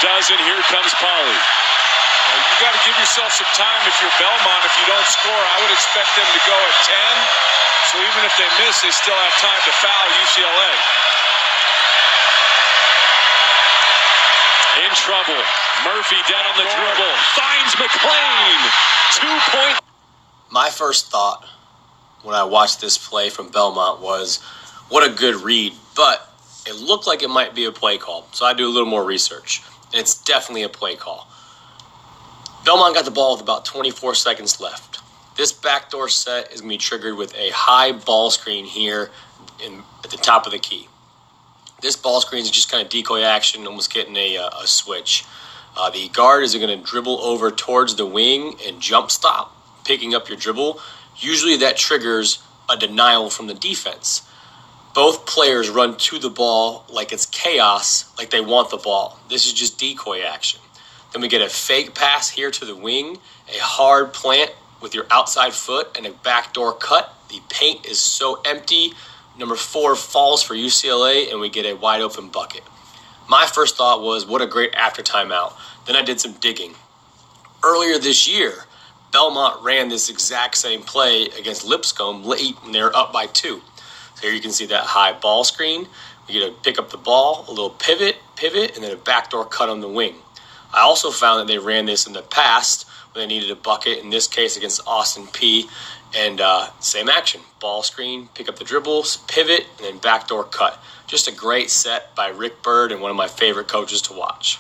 doesn't. Here comes Pauly. You got to give yourself some time if you're Belmont. If you don't score, I would expect them to go at 10. So even if they miss, they still have time to foul UCLA. In trouble. Murphy down on the dribble. Finds McClain. 2-point. My first thought when I watched this play from Belmont was, what a good read. But it looked like it might be a play call. So I do a little more research. And it's definitely a play call. Belmont got the ball with about 24 seconds left. This backdoor set is going to be triggered with a high ball screen here at the top of the key. This ball screen is just kind of decoy action, almost getting a switch. The guard is going to dribble over towards the wing and jump stop, picking up your dribble. Usually that triggers a denial from the defense. Both players run to the ball like it's chaos, like they want the ball. This is just decoy action. Then we get a fake pass here to the wing, a hard plant with your outside foot, and a backdoor cut. The paint is so empty. Number 4 falls for UCLA, and we get a wide open bucket. My first thought was, what a great after timeout. Then I did some digging. Earlier this year, Belmont ran this exact same play against Lipscomb late when they were up by 2. So here you can see that high ball screen. We get to pick up the ball, a little pivot, and then a backdoor cut on the wing. I also found that they ran this in the past when they needed a bucket, in this case against Austin Peay. And same action, ball screen, pick up the dribbles, pivot, and then backdoor cut. Just a great set by Rick Byrd and one of my favorite coaches to watch.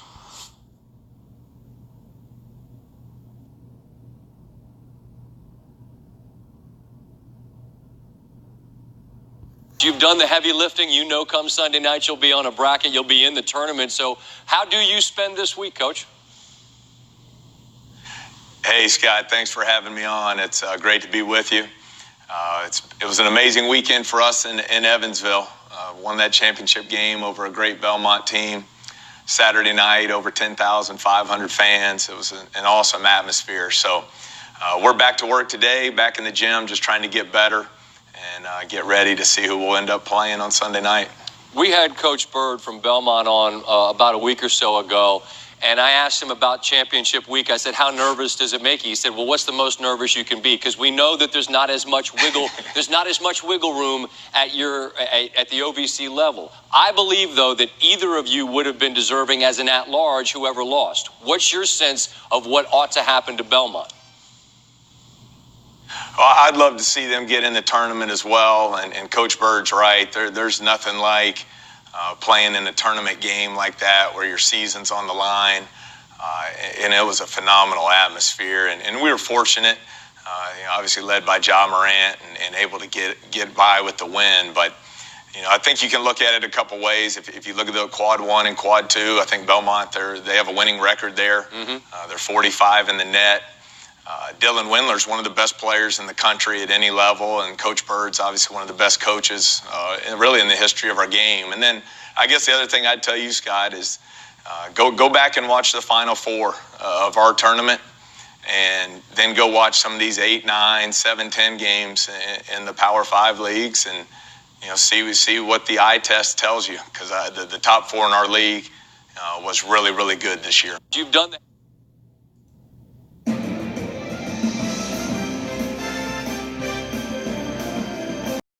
You've done the heavy lifting. You know come Sunday night you'll be on a bracket. You'll be in the tournament. So how do you spend this week, Coach? Hey, Scott. Thanks for having me on. It's great to be with you. It was an amazing weekend for us in Evansville. Won that championship game over a great Belmont team. Saturday night, over 10,500 fans. It was an awesome atmosphere. So we're back to work today, back in the gym, just trying to get better and get ready to see who we'll end up playing on Sunday night. We had Coach Byrd from Belmont on about a week or so ago, and I asked him about championship week. I said, how nervous does it make you? He said, well, what's the most nervous you can be? Because we know that there's not as much wiggle room at the OVC level. I believe, though, that either of you would have been deserving as an at-large, whoever lost. What's your sense of what ought to happen to Belmont? Well, I'd love to see them get in the tournament as well, and Coach Bird's right. There's nothing like playing in a tournament game like that where your season's on the line, and it was a phenomenal atmosphere, and we were fortunate, obviously led by Ja Morant and able to get by with the win. But I think you can look at it a couple ways. If you look at the quad 1 and quad 2, I think Belmont, they have a winning record there. Mm-hmm. They're 45 in the net. Dylan Windler's one of the best players in the country at any level, and Coach Bird's obviously one of the best coaches really in the history of our game. And then I guess the other thing I'd tell you, Scott, is go back and watch the Final Four of our tournament, and then go watch some of these 8, 9, 7, 10 games in the Power 5 leagues, and see what the eye test tells you, because the top 4 in our league was really, really good this year. You've done that.